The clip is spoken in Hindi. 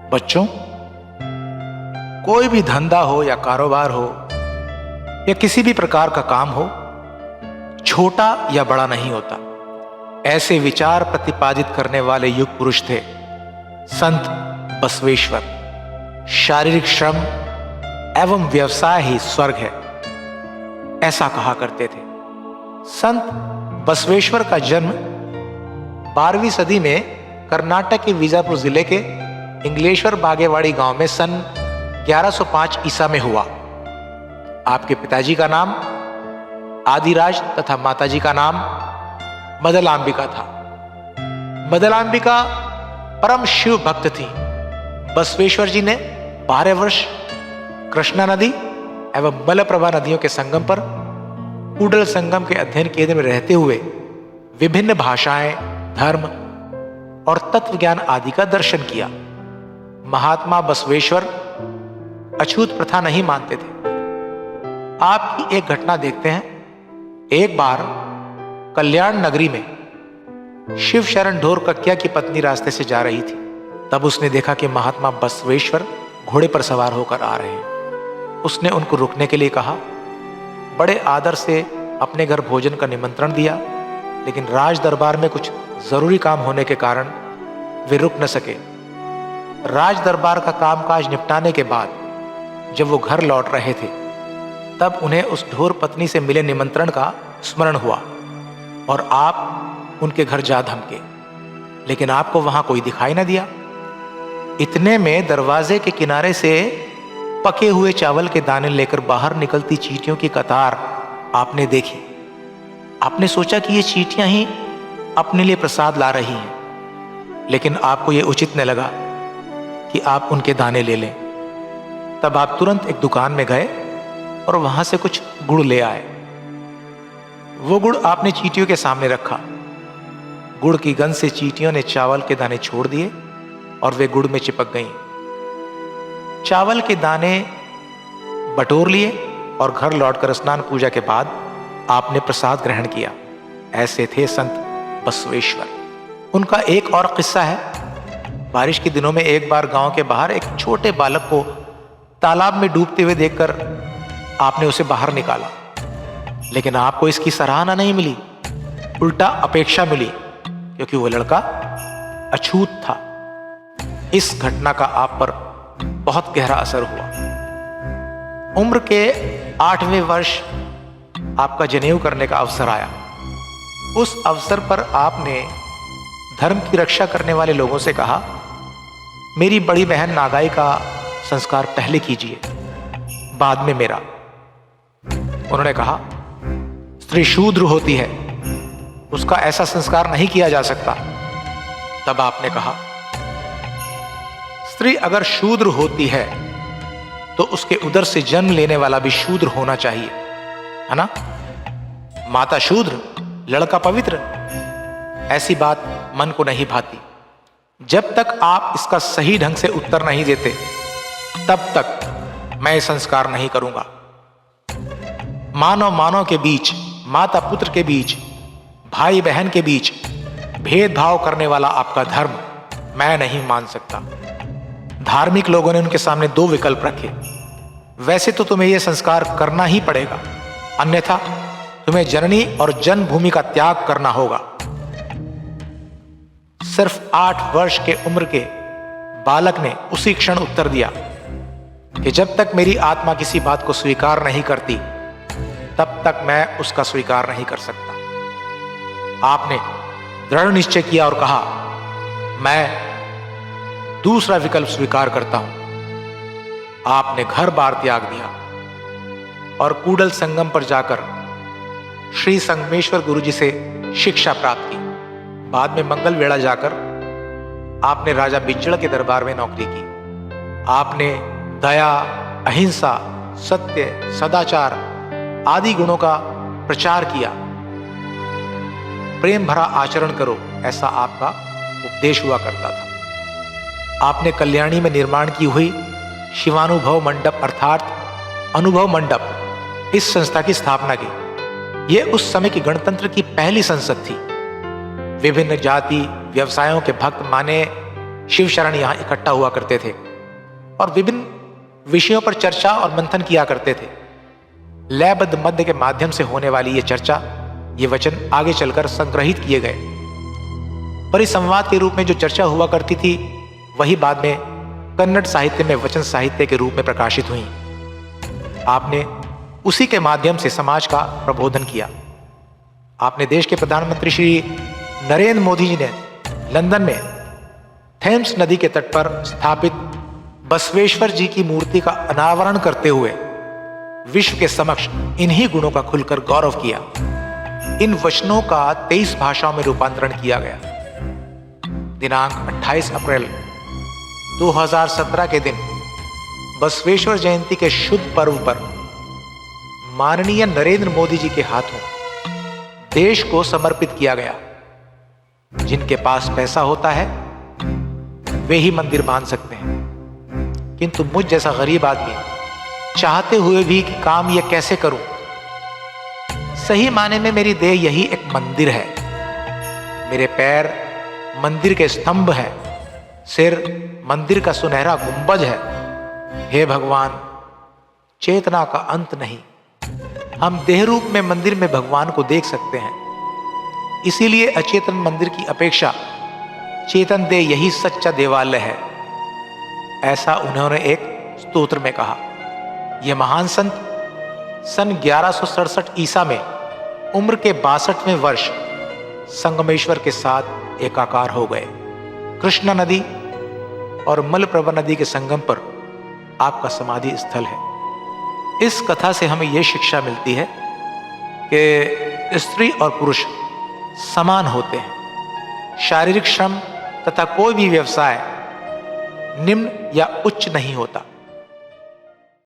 बच्चों, कोई भी धंधा हो या कारोबार हो या किसी भी प्रकार का काम हो, छोटा या बड़ा नहीं होता। ऐसे विचार प्रतिपादित करने वाले युग पुरुष थे संत बसवेश्वर। शारीरिक श्रम एवं व्यवसाय ही स्वर्ग है, ऐसा कहा करते थे। संत बसवेश्वर का जन्म 12वीं सदी में कर्नाटक के बीजापुर जिले के इंग्लेश्वर बागेवाड़ी गांव में सन 1105 ईसा में हुआ। आपके पिताजी का नाम आदिराज तथा माताजी का नाम मदलांबिका था। मदलांबिका परम शिव भक्त थी। बसवेश्वर जी ने 12 वर्ष कृष्णा नदी एवं मलप्रभा नदियों के संगम पर कूडल संगम के अध्ययन केंद्र में रहते हुए विभिन्न भाषाएं, धर्म और तत्व ज्ञान आदि का दर्शन किया। महात्मा बसवेश्वर अछूत प्रथा नहीं मानते थे। आपकी एक घटना देखते हैं। एक बार कल्याण नगरी में शिव शरण ढोर कक्या की पत्नी रास्ते से जा रही थी। तब उसने देखा कि महात्मा बसवेश्वर घोड़े पर सवार होकर आ रहे हैं। उसने उनको रुकने के लिए कहा। बड़े आदर से अपने घर भोजन का निमंत्रण दिया, लेकिन राज दरबार में कुछ जरूरी काम होने के कारण वे रुक न सके। राज दरबार का कामकाज निपटाने के बाद जब वो घर लौट रहे थे, तब उन्हें उस ढोर पत्नी से मिले निमंत्रण का स्मरण हुआ और आप उनके घर जा धमके, लेकिन आपको वहां कोई दिखाई न दिया। इतने में दरवाजे के किनारे से पके हुए चावल के दाने लेकर बाहर निकलती चींटियों की कतार आपने देखी। आपने सोचा कि ये चींटियां ही अपने लिए प्रसाद ला रही हैं, लेकिन आपको ये उचित न लगा कि आप उनके दाने ले लें। तब आप तुरंत एक दुकान में गए और वहां से कुछ गुड़ ले आए। वो गुड़ आपने चींटियों के सामने रखा। गुड़ की गंध से चींटियों ने चावल के दाने छोड़ दिए और वे गुड़ में चिपक गईं। चावल के दाने बटोर लिए और घर लौटकर स्नान पूजा के बाद आपने प्रसाद ग्रहण किया। ऐसे थे संत बसवेश्वर। उनका एक और किस्सा है। बारिश के दिनों में एक बार गांव के बाहर एक छोटे बालक को तालाब में डूबते हुए देखकर आपने उसे बाहर निकाला, लेकिन आपको इसकी सराहना नहीं मिली, उल्टा अपेक्षा मिली, क्योंकि वो लड़का अछूत था। इस घटना का आप पर बहुत गहरा असर हुआ। उम्र के 8वें वर्ष आपका जनेऊ करने का अवसर आया। उस अवसर पर आपने धर्म की रक्षा करने वाले लोगों से कहा, मेरी बड़ी बहन नागाई का संस्कार पहले कीजिए, बाद में मेरा। उन्होंने कहा, स्त्री शूद्र होती है, उसका ऐसा संस्कार नहीं किया जा सकता। तब आपने कहा, स्त्री अगर शूद्र होती है तो उसके उदर से जन्म लेने वाला भी शूद्र होना चाहिए, है ना? माता शूद्र, लड़का पवित्र। ऐसी बात मन को नहीं भाती। जब तक आप इसका सही ढंग से उत्तर नहीं देते, तब तक मैं संस्कार नहीं करूंगा। मानव मानव के बीच, माता पुत्र के बीच, भाई बहन के बीच भेदभाव करने वाला आपका धर्म मैं नहीं मान सकता। धार्मिक लोगों ने उनके सामने 2 विकल्प रखे। वैसे तो तुम्हें यह संस्कार करना ही पड़ेगा, अन्यथा तुम्हें जननी और जन्मभूमि का त्याग करना होगा। सिर्फ 8 वर्ष के उम्र के बालक ने उसी क्षण उत्तर दिया कि जब तक मेरी आत्मा किसी बात को स्वीकार नहीं करती, तब तक मैं उसका स्वीकार नहीं कर सकता। आपने दृढ़ निश्चय किया और कहा, मैं दूसरा विकल्प स्वीकार करता हूं। आपने घर बार त्याग दिया और कूडल संगम पर जाकर श्री संगमेश्वर गुरु जी से शिक्षा प्राप्त की। बाद में मंगल वेढ़ा जाकर आपने राजा बिज्जड़ के दरबार में नौकरी की। आपने दया, अहिंसा, सत्य, सदाचार आदि गुणों का प्रचार किया। प्रेम भरा आचरण करो, ऐसा आपका उपदेश हुआ करता था। आपने कल्याणी में निर्माण की हुई शिवानुभव मंडप अर्थात अनुभव मंडप, इस संस्था की स्थापना की। यह उस समय की गणतंत्र की पहली संसद थी। विभिन्न जाति व्यवसायों के भक्त माने शिव शरण यहाँ इकट्ठा हुआ करते थे और विभिन्न विषयों पर चर्चा और मंथन किया करते थे। लयबद्ध मध्य के माध्यम से होने वाली ये चर्चा, ये वचन आगे चलकर संग्रहित किए गए। परिसंवाद के रूप में जो चर्चा हुआ करती थी वही बाद में कन्नड़ साहित्य में वचन साहित्य के रूप में प्रकाशित हुई। आपने उसी के माध्यम से समाज का प्रबोधन किया। आपने देश के प्रधानमंत्री श्री नरेंद्र मोदी जी ने लंदन में थेम्स नदी के तट पर स्थापित बसवेश्वर जी की मूर्ति का अनावरण करते हुए विश्व के समक्ष इन्हीं गुणों का खुलकर गौरव किया। इन वचनों का 23 भाषाओं में रूपांतरण किया गया। दिनांक 28 अप्रैल 2017 के दिन बसवेश्वर जयंती के शुभ पर्व पर माननीय नरेंद्र मोदी जी के हाथों देश को समर्पित किया गया। जिनके पास पैसा होता है वे ही मंदिर बांध सकते हैं, किंतु मुझ जैसा गरीब आदमी चाहते हुए भी कि काम यह कैसे करूं, सही माने में मेरी देह यही एक मंदिर है। मेरे पैर मंदिर के स्तंभ हैं, सिर मंदिर का सुनहरा गुंबज है। हे भगवान, चेतना का अंत नहीं। हम देह रूप में मंदिर में भगवान को देख सकते हैं, इसीलिए अचेतन मंदिर की अपेक्षा चेतन देह यही सच्चा देवालय है, ऐसा उन्होंने एक स्तोत्र में कहा। यह महान संत सन 1167 ईसा में उम्र के 62वें वर्ष संगमेश्वर के साथ एकाकार हो गए। कृष्णा नदी और मलप्रभा नदी के संगम पर आपका समाधि स्थल है। इस कथा से हमें यह शिक्षा मिलती है कि स्त्री और पुरुष समान होते हैं। शारीरिक श्रम तथा कोई भी व्यवसाय निम्न या उच्च नहीं होता।